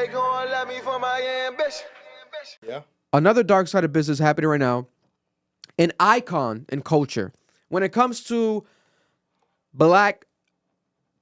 they gon' love me for my ambition. Yeah. Another dark side of business happening right now. An icon in culture. When it comes to black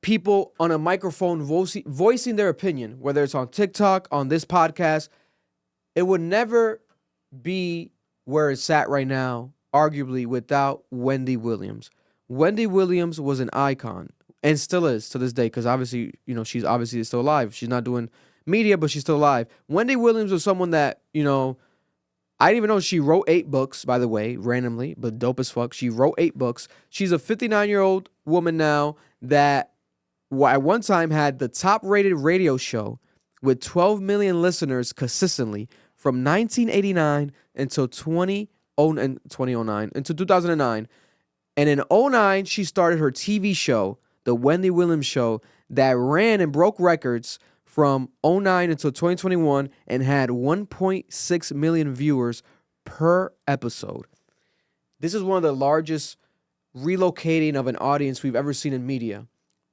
people on a microphone voicing their opinion, whether it's on TikTok, on this podcast, it would never be where it's at right now, arguably, without Wendy Williams. Wendy Williams was an icon and still is to this day because obviously, she's obviously still alive. She's not doing media, but she's still alive. Wendy Williams was someone that, I didn't even know she wrote 8 books, by the way, randomly, but dope as fuck. She wrote 8 books. She's a 59-year-old woman now that at one time had the top-rated radio show with 12 million listeners consistently from 1989 until 2009, until 2009. And in 2009, she started her TV show, The Wendy Williams Show, that ran and broke records from 2009 until 2021 and had 1.6 million viewers per episode. This is one of the largest relocating of an audience we've ever seen in media.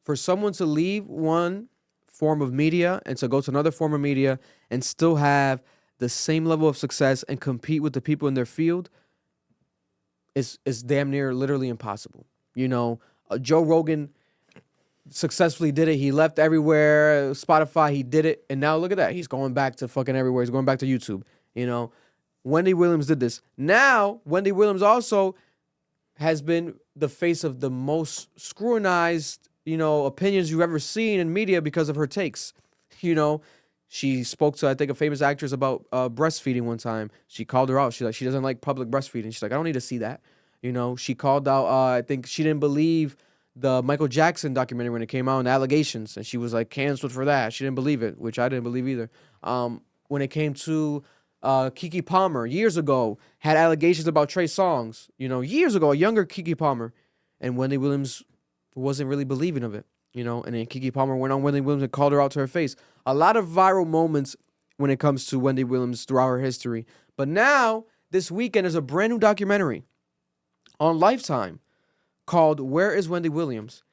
For someone to leave one form of media and to go to another form of media and still have the same level of success and compete with the people in their field is damn near literally impossible. Joe Rogan successfully did it. He left everywhere. Spotify, he did it. And now look at that. He's going back to fucking everywhere. He's going back to YouTube. Wendy Williams did this. Now, Wendy Williams also has been the face of the most scrutinized, opinions you've ever seen in media because of her takes. She spoke to, I think, a famous actress about breastfeeding one time. She called her out. She's like, she doesn't like public breastfeeding. She's like, I don't need to see that. She called out, I think she didn't believe the Michael Jackson documentary when it came out and the allegations. And she was like canceled for that. She didn't believe it, which I didn't believe either. When it came to Keke Palmer, years ago, had allegations about Trey Songz. Years ago, a younger Keke Palmer. And Wendy Williams wasn't really believing of it. And then Keke Palmer went on Wendy Williams and called her out to her face. A lot of viral moments when it comes to Wendy Williams throughout her history. But now, this weekend, there's a brand new documentary on Lifetime called Where is Wendy Williams?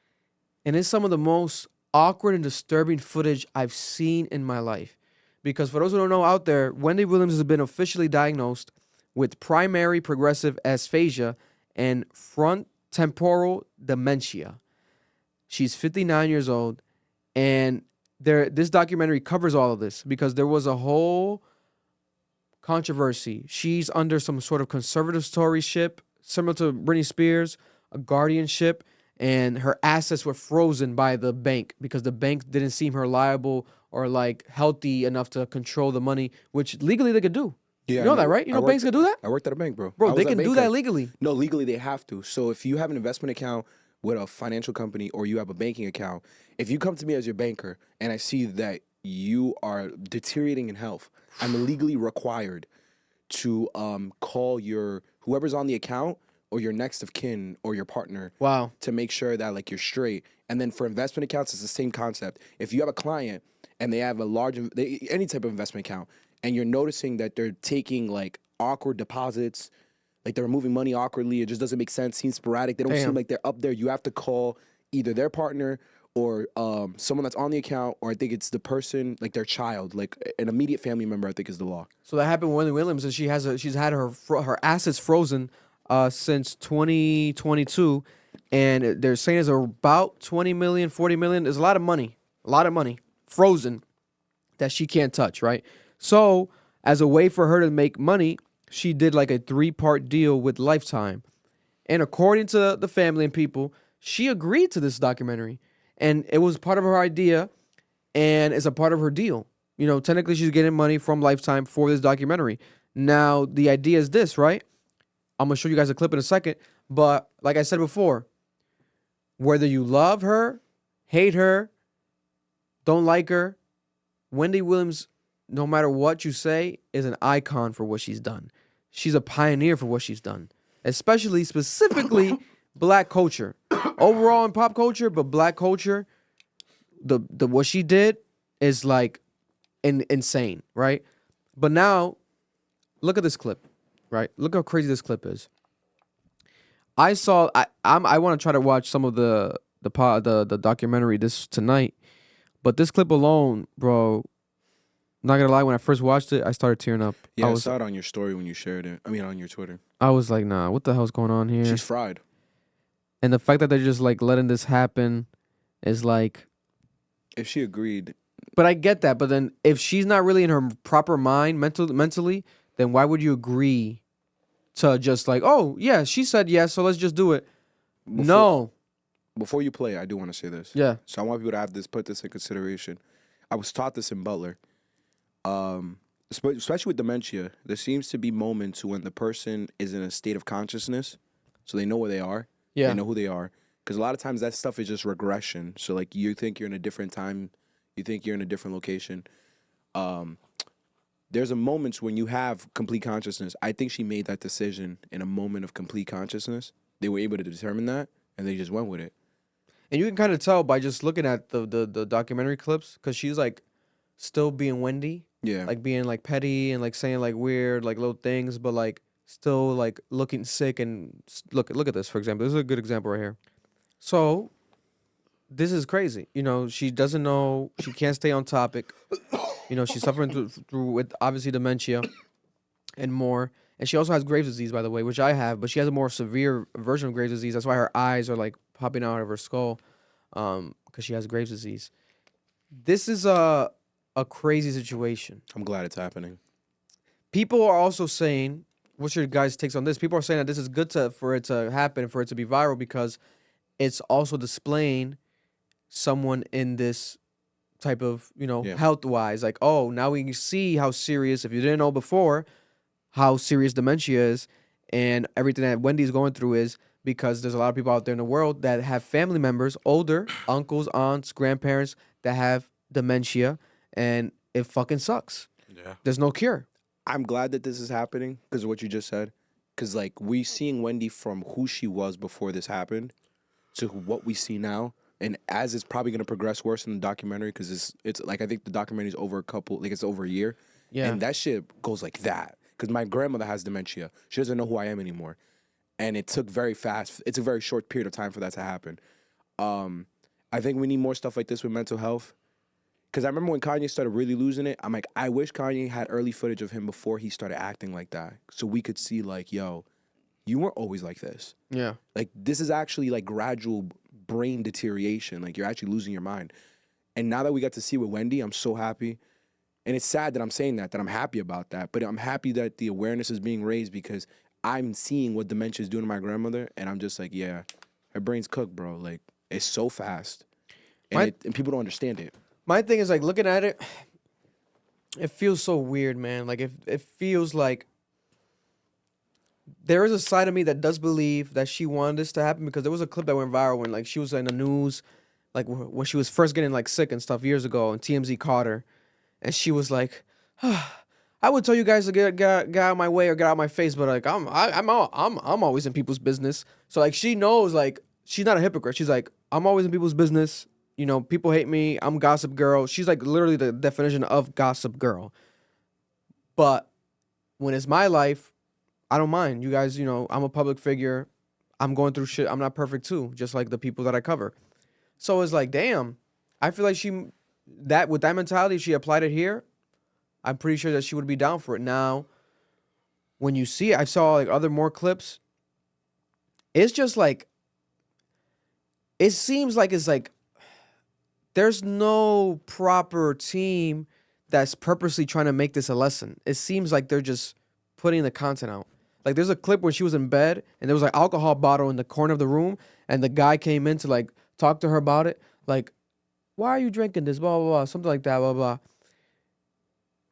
And it's some of the most awkward and disturbing footage I've seen in my life. Because for those who don't know out there, Wendy Williams has been officially diagnosed with primary progressive aphasia and frontotemporal dementia. She's 59 years old, and this documentary covers all of this because there was a whole controversy. She's under some sort of conservatorship, similar to Britney Spears, a guardianship, and her assets were frozen by the bank because the bank didn't seem her liable or healthy enough to control the money, which legally they could do. Yeah, you know that, right? Banks can do that? I worked at a bank, bro. Bro, they can do that legally. No, legally they have to. So if you have an investment account with a financial company or you have a banking account, if you come to me as your banker and I see that you are deteriorating in health, I'm legally required to call whoever's on the account or your next of kin or your partner. Wow. To make sure that you're straight. And then for investment accounts, it's the same concept. If you have a client and they have any type of investment account and you're noticing that they're taking awkward deposits, they're moving money awkwardly, it just doesn't make sense, seems sporadic, they don't seem like they're up there, you have to call either their partner or someone that's on the account, or I think it's the person, their child, an immediate family member, I think is the law. So that happened with Wendy Williams, and she's had her assets frozen since 2022, and they're saying it's about 20 million, 40 million. There's a lot of money frozen that she can't touch, right? So as a way for her to make money, she did a 3-part deal with Lifetime. And according to the family and people, she agreed to this documentary. And it was part of her idea and it's a part of her deal. Technically she's getting money from Lifetime for this documentary. Now, the idea is this, right? I'm going to show you guys a clip in a second. But like I said before, whether you love her, hate her, don't like her, Wendy Williams, no matter what you say, is an icon for what she's done. She's a pioneer for what she's done, specifically black culture. Overall in pop culture, but black culture, the what she did is insane, right? But now, look at this clip, right? Look how crazy this clip is. I want to try to watch some of the documentary this tonight, but this clip alone, bro, Not gonna lie, when I first watched it, I started tearing up. Yeah, I was, saw it on your story when you shared it. I mean, on your Twitter. I was like, nah, what the hell's going on here? She's fried. And the fact that they're just like letting this happen is like. If she agreed. But I get that. But then if she's not really in her proper mind mentally, then why would you agree to just like, oh yeah, she said yes, so let's just do it? No. Before you play, I do want to say this. Yeah. So I want people to put this in consideration. I was taught this in Butler. Especially with dementia, there seems to be moments when the person is in a state of consciousness, so they know where they are. Yeah. They know who they are. Because a lot of times that stuff is just regression. So like you think you're in a different time, you think you're in a different location. There's a moments when you have complete consciousness. I think she made that decision in a moment of complete consciousness. They were able to determine that, and they just went with it. And you can kind of tell by just looking at the documentary clips, because she's like still being Wendy. Yeah. Like being like petty and like saying like weird like little things, but like still like looking sick. And look at this, for example. This is a good example right here. So this is crazy. You know, she doesn't know, she can't stay on topic. You know, she's suffering through with obviously dementia and more. And she also has Graves' disease, by the way, which I have, but she has a more severe version of Graves' disease. That's why her eyes are like popping out of her skull, because she has Graves' disease. This is a crazy situation. I'm glad it's happening. People are also saying, what's your guys' takes on this? People are saying that this is good for it to happen, for it to be viral, because it's also displaying someone in this type of, you know, health-wise. Like, oh, now we see how serious, if you didn't know before, how serious dementia is, and everything that Wendy's going through is because there's a lot of people out there in the world that have family members, older, uncles, aunts, grandparents, that have dementia, and it fucking sucks. Yeah. There's no cure. I'm glad that this is happening because of what you just said. Because, like, we seeing Wendy from who she was before this happened to what we see now. And as it's probably going to progress worse in the documentary, because it's like, I think the documentary is over it's over a year. Yeah. And that shit goes like that. Because my grandmother has dementia. She doesn't know who I am anymore. And it took very fast. It's a very short period of time for that to happen. I think we need more stuff like this with mental health. Because I remember when Kanye started really losing it, I'm like, I wish Kanye had early footage of him before he started acting like that. So we could see, like, yo, you weren't always like this. Yeah. Like, this is actually, like, gradual brain deterioration. Like, you're actually losing your mind. And now that we got to see with Wendy, I'm so happy. And it's sad that I'm saying that I'm happy about that. But I'm happy that the awareness is being raised because I'm seeing what dementia is doing to my grandmother. And I'm just like, yeah, her brain's cooked, bro. Like, it's so fast. And people don't understand it. My thing is, like, looking at it, it feels so weird, man. Like, it feels like there is a side of me that does believe that she wanted this to happen, because there was a clip that went viral when, like, she was in the news, like, when she was first getting, like, sick and stuff years ago, and TMZ caught her, and she was like, I would tell you guys to get out of my way or get out of my face, but, like, I'm always in people's business. So, like, she knows, like, she's not a hypocrite. She's like, I'm always in people's business. You know, people hate me. I'm gossip girl. She's like literally the definition of gossip girl. But when it's my life, I don't mind. You guys, you know, I'm a public figure. I'm going through shit. I'm not perfect too, just like the people that I cover. So it's like, damn, I feel like with that mentality, if she applied it here, I'm pretty sure that she would be down for it. Now, when you see it, I saw like more clips. It's just like, it seems like it's like, there's no proper team that's purposely trying to make this a lesson. It seems like they're just putting the content out. Like, there's a clip where she was in bed and there was like alcohol bottle in the corner of the room, and the guy came in to like talk to her about it. Like, why are you drinking this? Blah, blah, blah. Something like that, blah, blah.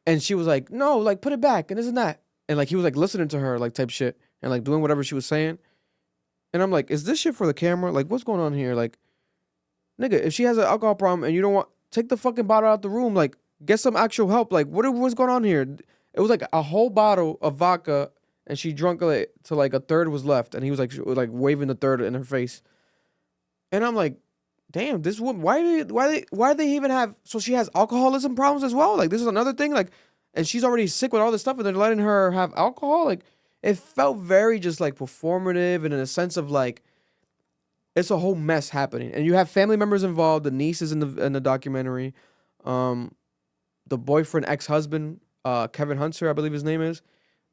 And she was like, no, like, put it back and this and that. And like, he was like listening to her, like, type shit, and like doing whatever she was saying. And I'm like, is this shit for the camera? Like, what's going on here? Like, nigga, if she has an alcohol problem and you don't want, take the fucking bottle out the room. Like, get some actual help. Like, what's going on here? It was like a whole bottle of vodka, and she drunk it to like a third was left, and he was like waving the third in her face. And I'm like, damn, this woman, why do they even have? So she has alcoholism problems as well. Like, this is another thing. Like, and she's already sick with all this stuff, and they're letting her have alcohol. Like, it felt very just like performative, and in a sense of like, it's a whole mess happening, and you have family members involved. The niece is in the documentary, the boyfriend, ex-husband, Kevin Hunter, I believe his name is,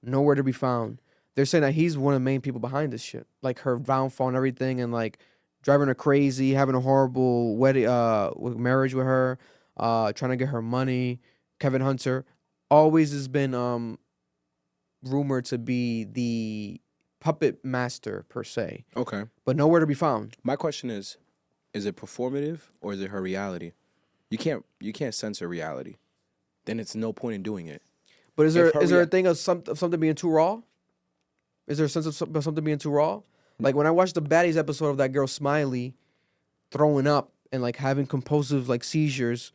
nowhere to be found. They're saying that he's one of the main people behind this shit, like her downfall and everything, and like driving her crazy, having a horrible wedding, marriage with her, trying to get her money. Kevin Hunter always has been rumored to be the puppet master per se, Okay. but nowhere to be found. My question is it performative or is it her reality? You can't censor reality. Then it's no point in doing it. But is there a thing of something being too raw? Is there a sense of something being too raw? Like when I watched the Baddies episode of that girl Smiley throwing up and like having compulsive like seizures,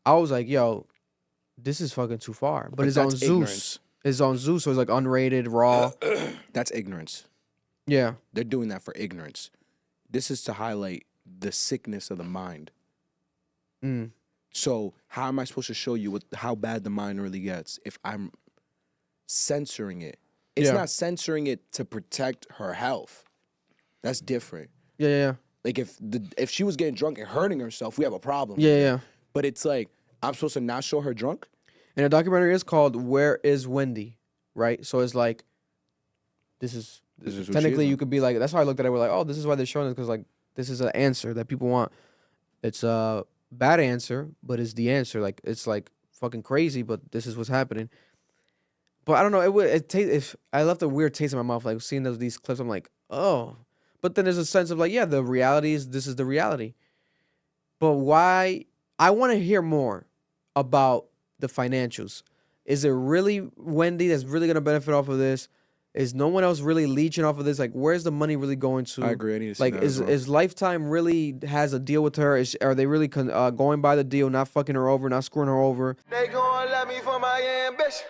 I was like, yo, this is fucking too far. But it's on that's Zeus. ignorance. It's on Zeus, so it's like unrated, raw. That's ignorance. Yeah. They're doing that for ignorance. This is to highlight the sickness of the mind. Mm. So how am I supposed to show you how bad the mind really gets if I'm censoring it? It's not censoring it to protect her health. That's different. Yeah. Like if she was getting drunk and hurting herself, we have a problem. Yeah. But it's like I'm supposed to not show her drunk? And the documentary is called "Where Is Wendy?" Right? So it's like, this is who she technically is you could be like, that's how I looked at it. We're like, oh, this is why they're showing this because like this is an answer that people want. It's a bad answer, but it's the answer. Like it's like fucking crazy, but this is what's happening. But I don't know. If I left a weird taste in my mouth, like seeing these clips, I'm like, oh. But then there's a sense of like, yeah, the reality is this is the reality. But why? I want to hear more about the financials. Is it really Wendy that's really gonna benefit off of this? Is no one else really leeching off of this? Like, where's the money really going to? I agree. I need to see like, that as well. is Lifetime really has a deal with her? Are they really going by the deal, not fucking her over, not screwing her over? They gon' love me for my ambition.